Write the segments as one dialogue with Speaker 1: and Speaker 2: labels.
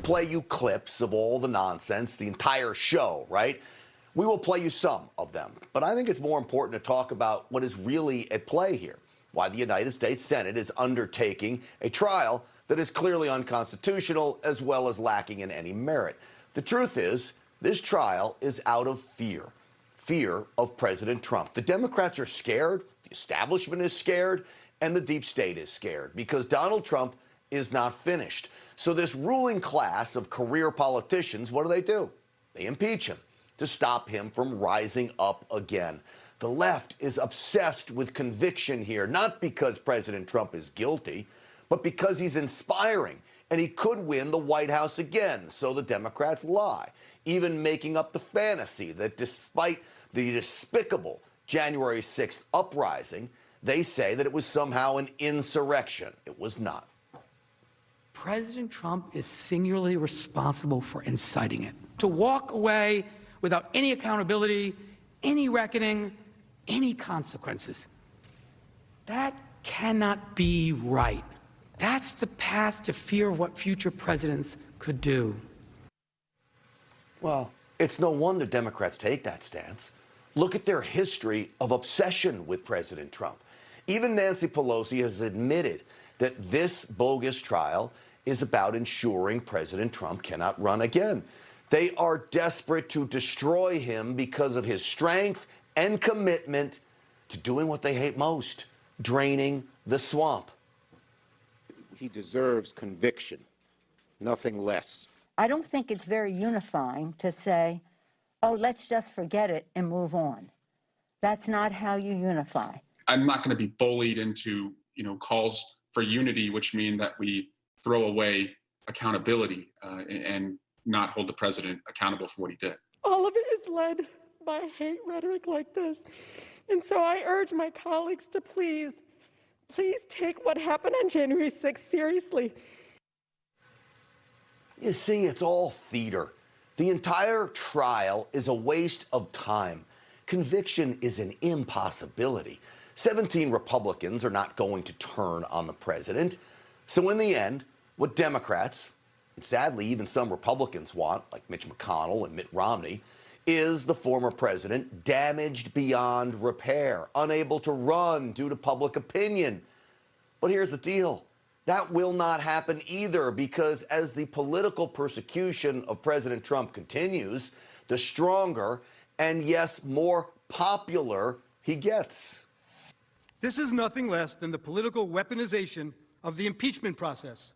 Speaker 1: play you clips of all the nonsense, the entire show, right? We will play you some of them. But I think it's more important to talk about what is really at play here, why the United States Senate is undertaking a trial that is clearly unconstitutional as well as lacking in any merit. The truth is, this trial is out of fear of President Trump. The Democrats are scared, the establishment is scared, and the deep state is scared because Donald Trump is not finished. So this ruling class of career politicians, what do? They impeach him to stop him from rising up again. The left is obsessed with conviction here, not because President Trump is guilty, but because he's inspiring and he could win the White House again. So the Democrats lie, even making up the fantasy that despite the despicable January 6th uprising, they say that it was somehow an insurrection. It was not.
Speaker 2: President Trump is singularly responsible for inciting it. To walk away without any accountability, any reckoning, any consequences. That cannot be right. That's the path to fear of what future presidents could do.
Speaker 1: Well, it's no wonder Democrats take that stance. Look at their history of obsession with President Trump. Even Nancy Pelosi has admitted that this bogus trial is about ensuring President Trump cannot run again. They are desperate to destroy him because of his strength and commitment to doing what they hate most, draining the swamp.
Speaker 3: He deserves conviction, nothing less.
Speaker 4: I don't think it's very unifying to say, oh, let's just forget it and move on. That's not how you unify.
Speaker 5: I'm not going to be bullied into, calls for unity, which mean that we throw away accountability and not hold the president accountable for what he did.
Speaker 6: All of it is led by hate rhetoric like this. And so I urge my colleagues to please take what happened on January 6th seriously.
Speaker 1: You see, it's all theater. The entire trial is a waste of time. Conviction is an impossibility. 17 Republicans are not going to turn on the president. So in the end, what Democrats, and sadly even some Republicans want, like Mitch McConnell and Mitt Romney, is the former president damaged beyond repair, unable to run due to public opinion. But here's the deal. That will not happen either, because as the political persecution of President Trump continues, the stronger and, yes, more popular he gets.
Speaker 7: This is nothing less than the political weaponization of the impeachment process.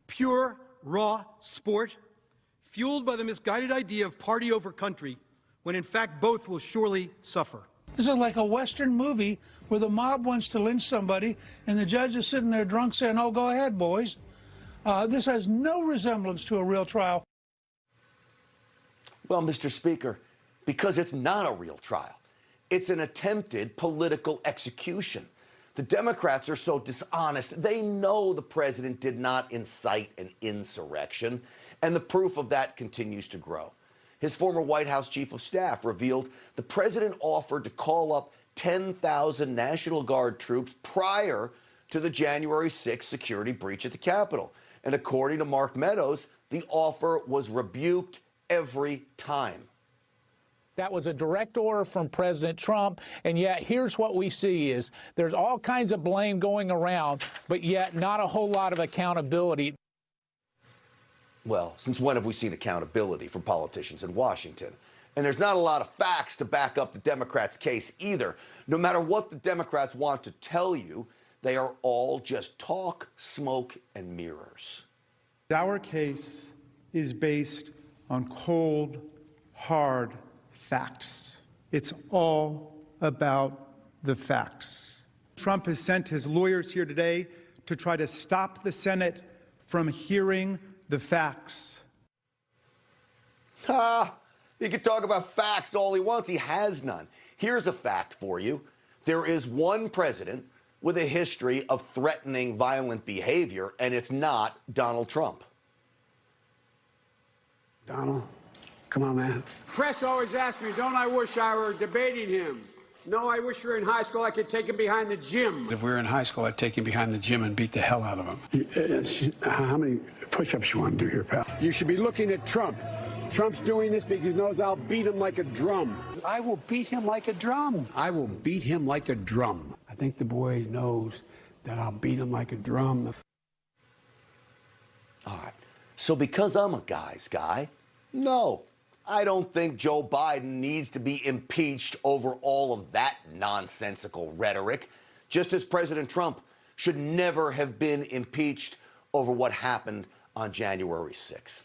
Speaker 7: Pure, raw sport, fueled by the misguided idea of party over country, when in fact both will surely suffer.
Speaker 8: This is like a Western movie where the mob wants to lynch somebody and the judge is sitting there drunk saying, oh, go ahead, boys. This has no resemblance to a real trial.
Speaker 1: Well, Mr. Speaker, because it's not a real trial. It's an attempted political execution. The Democrats are so dishonest. They know the president did not incite an insurrection, and the proof of that continues to grow. His former White House chief of staff revealed the president offered to call up 10,000 National Guard troops prior to the January 6th security breach at the Capitol. And according to Mark Meadows, the offer was rebuked every time.
Speaker 9: That was a direct order from President Trump, and yet here's what we see is there's all kinds of blame going around, but yet not a whole lot of accountability.
Speaker 1: Well, since when have we seen accountability from politicians in Washington? And there's not a lot of facts to back up the Democrats' case either. No matter what the Democrats want to tell you, they are all just talk, smoke, and mirrors.
Speaker 10: Our case is based on cold, hard facts. It's all about the facts. Trump has sent his lawyers here today to try to stop the Senate from hearing the facts.
Speaker 1: He can talk about facts all he wants. He has none. Here's a fact for you. There is one president with a history of threatening violent behavior, and it's not Donald Trump.
Speaker 11: Donald, come on, man.
Speaker 12: Press always asks me, don't I wish I were debating him?
Speaker 11: No, I wish we were in high school. I could take him behind the gym.
Speaker 12: If we were in high school, I'd take him behind the gym and beat the hell out of him. How many push-ups you want to do here, pal?
Speaker 11: You should be looking at Trump. Trump's doing this because he knows I'll beat him like a drum.
Speaker 12: I will beat him like a drum. I will beat him like a drum. I think the boy knows that I'll beat him like a drum.
Speaker 1: All right. So because I'm a guy's guy, no, I don't think Joe Biden needs to be impeached over all of that nonsensical rhetoric, just as President Trump should never have been impeached over what happened on January 6th.